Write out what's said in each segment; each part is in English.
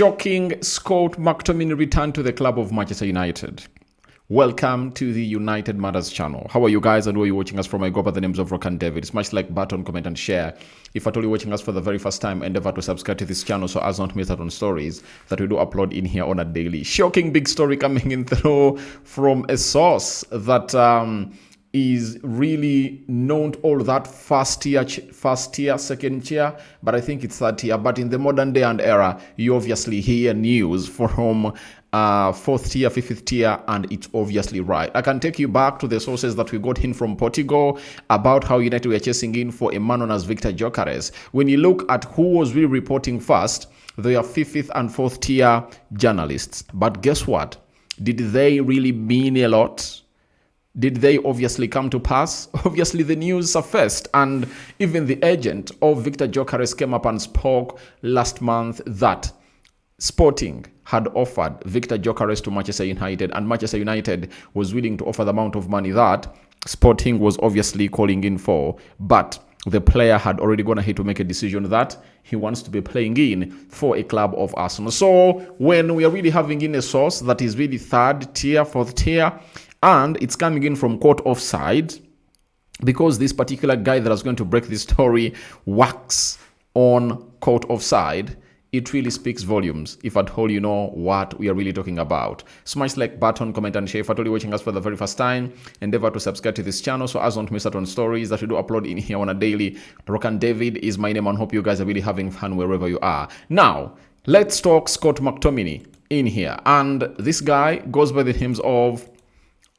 Shocking Scott McTominay return to the club of Manchester United. Welcome to the United Matters channel. How are you guys and where are you watching us from? I go by the names of Rock and David. Smash like button, comment and share. If at all you're watching us for the very first time, endeavor to subscribe to this channel so as not to miss out on stories that we do upload in here on a daily. Shocking big story coming in through from a source that is really not all that first tier, second tier, but I think it's third tier. But in the modern day and era, you obviously hear news from fourth tier, fifth tier, and it's obviously right. I can take you back to the sources that we got in from Portugal about how United were chasing in for a man known as Victor Gyökeres. When you look at who was really reporting first, they are fifth and fourth tier journalists. But guess what? Did they really mean a lot? Did they obviously come to pass? Obviously, the news surfaced, and even the agent of Victor Gyökeres came up and spoke last month that Sporting had offered Victor Gyökeres to Manchester United, and Manchester United was willing to offer the amount of money that Sporting was obviously calling in for. But the player had already gone ahead to make a decision that he wants to be playing in for a club of Arsenal. So when we are really having in a source that is really third tier, fourth tier, and it's coming in from court offside, because this particular guy that is going to break this story works on court offside, it really speaks volumes if at all you know what we are really talking about. Smash like button, comment and share. If at all you're watching us for the very first time, endeavor to subscribe to this channel so as not to miss out on stories that we do upload in here on a daily. Rock and David is my name, and hope you guys are really having fun wherever you are. Now, let's talk Scott McTominay in here. And this guy goes by the names of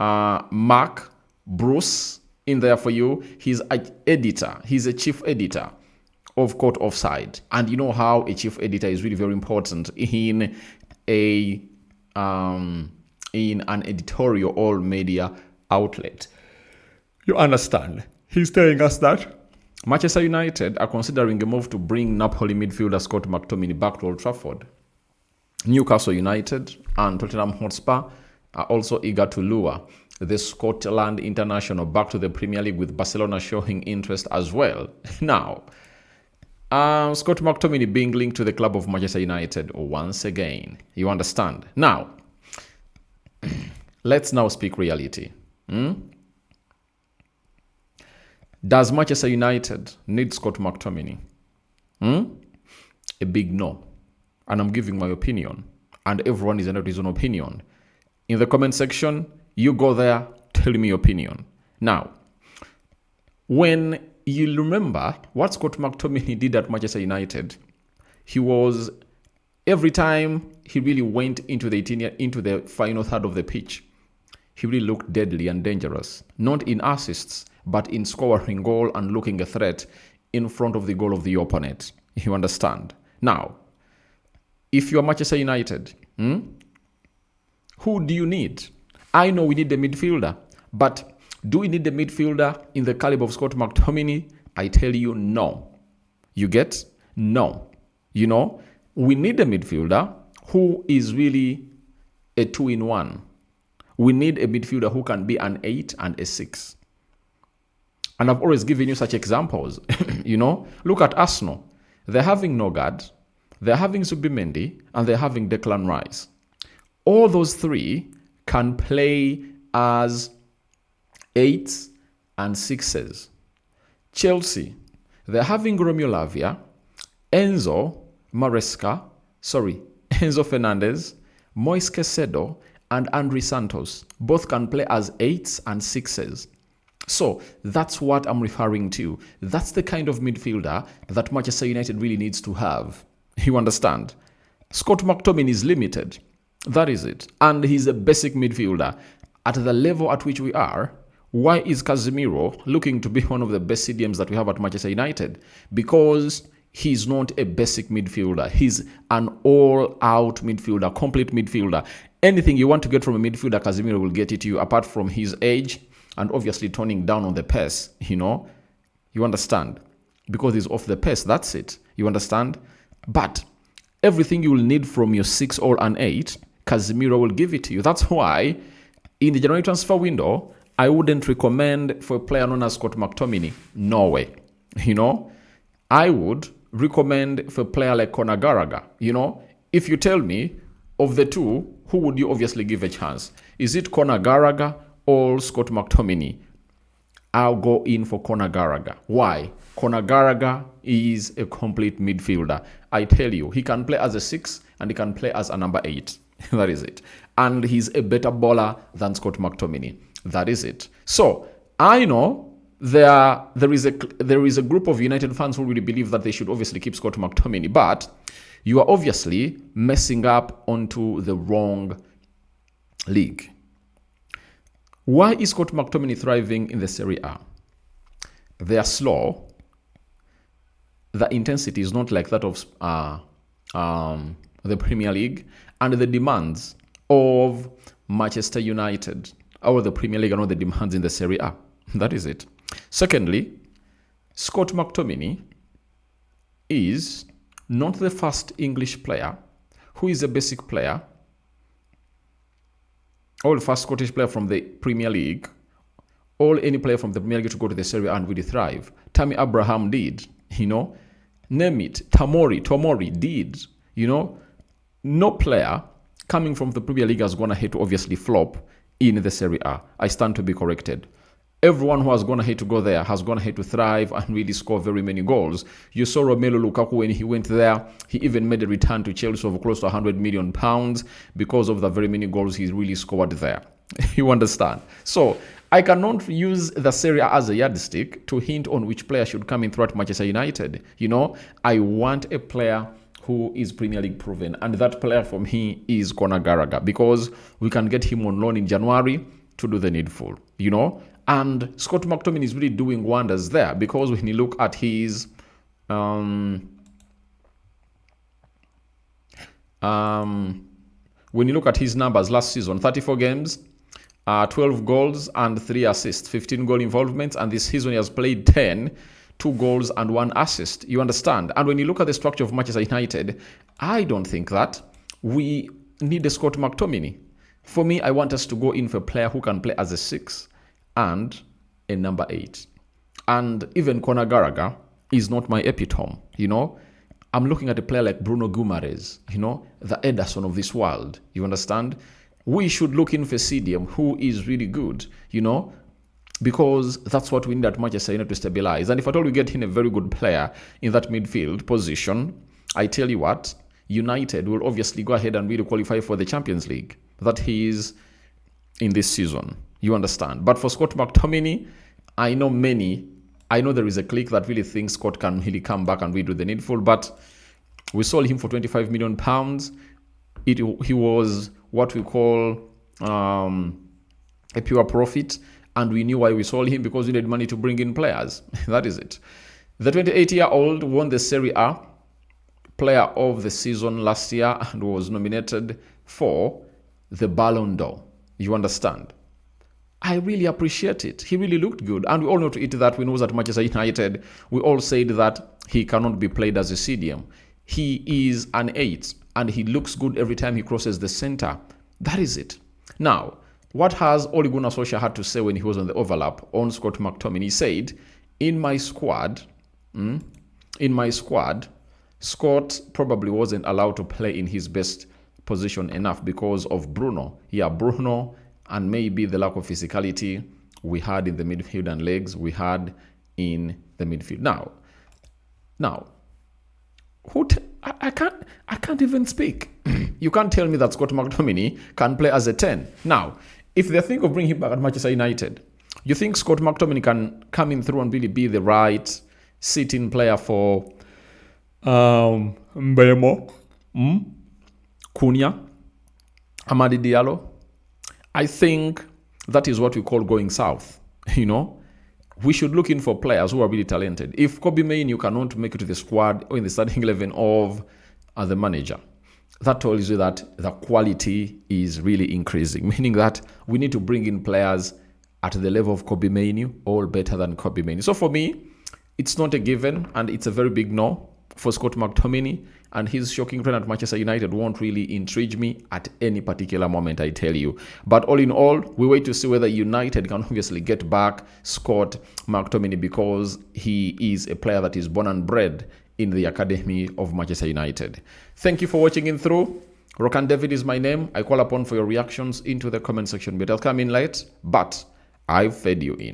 Mark Bruce in there for you. He's an editor. He's a chief editor of Court Offside, and you know how a chief editor is really very important in an editorial or media outlet. You understand? He's telling us that Manchester United are considering a move to bring Napoli midfielder Scott McTominay back to Old Trafford. Newcastle United and Tottenham Hotspur are also eager to lure the Scotland international back to the Premier League, with Barcelona showing interest as well. Now, Scott McTominay being linked to the club of Manchester United once again. You understand? Now, let's now speak reality. Does Manchester United need Scott McTominay? A big no. And I'm giving my opinion. And everyone is entitled to his own opinion. In the comment section, you go there, tell me your opinion. Now, when you remember what Scott McTominay did at Manchester United, he was, every time he really went into the final third of the pitch, he really looked deadly and dangerous. Not in assists, but in scoring goal and looking a threat in front of the goal of the opponent. You understand? Now, if you're Manchester United, who do you need? I know we need a midfielder, but do we need a midfielder in the caliber of Scott McTominay? I tell you, no. You get? No. You know, we need a midfielder who is really a 2-in-1. We need a midfielder who can be an 8 and a 6. And I've always given you such examples. You know, look at Arsenal. They're having Nogard, they're having Zubimendi, and they're having Declan Rice. All those three can play as 8s and 6s. Chelsea, they're having Romeo Lavia, Enzo Fernandez, Moise Caicedo, and Andre Santos. Both can play as 8s and 6s. So that's what I'm referring to. That's the kind of midfielder that Manchester United really needs to have. You understand? Scott McTominay is limited. That is it. And he's a basic midfielder. At the level at which we are, why is Casemiro looking to be one of the best CDMs that we have at Manchester United? Because he's not a basic midfielder. He's an all-out midfielder, complete midfielder. Anything you want to get from a midfielder, Casemiro will get it to you, apart from his age and obviously toning down on the pace, you know? You understand? Because he's off the pace, that's it. You understand? But everything you will need from your 6 or an 8, Casemiro will give it to you. That's why in the January transfer window, I wouldn't recommend for a player known as Scott McTominay. No way. You know, I would recommend for a player like Conor Gallagher. You know, if you tell me of the two, who would you obviously give a chance? Is it Conor Gallagher or Scott McTominay? I'll go in for Conor Gallagher. Why? Conor Gallagher is a complete midfielder. I tell you, he can play as a 6 and he can play as a number 8. That is it. And he's a better bowler than Scott McTominay. That is it. So I know there is a group of United fans who really believe that they should obviously keep Scott McTominay, but you are obviously messing up onto the wrong league. Why is Scott McTominay thriving in the Serie A? They are slow. The intensity is not like that of the Premier League, and the demands of Manchester United or the Premier League are not the demands in the Serie A. That is it. Secondly, Scott McTominay is not the first English player who is a basic player or the first Scottish player from the Premier League or any player from the Premier League to go to the Serie A and really thrive. Tammy Abraham did, name it. Tomori did, no player coming from the Premier League has gone ahead to obviously flop in the Serie A. I stand to be corrected. Everyone who has gone ahead to go there has gone ahead to thrive and really score very many goals. You saw Romelu Lukaku when he went there. He even made a return to Chelsea of close to £100 million because of the very many goals he really scored there. You understand? So I cannot use the Serie A as a yardstick to hint on which player should come in throughout Manchester United. I want a player who is Premier League proven, and that player for me is Conor Gallagher, because we can get him on loan in January to do the needful, And Scott McTominay is really doing wonders there, because when you look at his when you look at his numbers last season, 34 games, 12 goals and 3 assists, 15 goal involvements, and this season he has played 10, 2 goals and 1 assist. You understand? And when you look at the structure of Manchester United, I don't think that we need a Scott McTominay. For me, I want us to go in for a player who can play as a 6 and a number 8. And even Conor Gallagher is not my epitome, I'm looking at a player like Bruno Guimaraes, the Ederson of this world. You understand? We should look in for CDM, who is really good, because that's what we need at Manchester United to stabilize. And if at all we get in a very good player in that midfield position, I tell you what, United will obviously go ahead and really qualify for the Champions League that he is in this season. You understand? But for Scott McTominay, I know there is a clique that really thinks Scott can really come back and redo the needful, but we sold him for £25 million. He was what we call a pure profit, and we knew why we sold him, because we needed money to bring in players. That is it. The 28-year-old won the Serie A Player of the Season last year and was nominated for the Ballon d'Or. You understand? I really appreciate it. He really looked good. And we all know to it that when he was at Manchester United, we all said that he cannot be played as a CDM. He is an 8, and he looks good every time he crosses the center. That is it. Now, what has Ole Gunnar Solskjær had to say when he was on the overlap on Scott McTominay? He said, in my squad, Scott probably wasn't allowed to play in his best position enough because of Bruno. Yeah, Bruno, and maybe the lack of physicality we had in the midfield and legs we had in the midfield. Now, I can't even speak. You can't tell me that Scott McTominay can play as a 10. Now, if they think of bringing him back at Manchester United, you think Scott McTominay can come in through and really be the right sit-in player for Mbemo, Cunha, Amadi Diallo? I think that is what we call going south. We should look in for players who are really talented. If Kobe Mainoo cannot make it to the squad or in the starting 11 of the manager, that tells you that the quality is really increasing, meaning that we need to bring in players at the level of Kobe Mainoo or better than Kobe Mainoo. So for me, it's not a given, and it's a very big no for Scott McTominay, and his shocking run at Manchester United won't really intrigue me at any particular moment, I tell you. But all in all, we wait to see whether United can obviously get back Scott McTominay, because he is a player that is born and bred in the academy of Manchester United. Thank you for watching in through. Rokan David is my name. I call upon for your reactions into the comment section, but I'll come in late, but I've fed you in.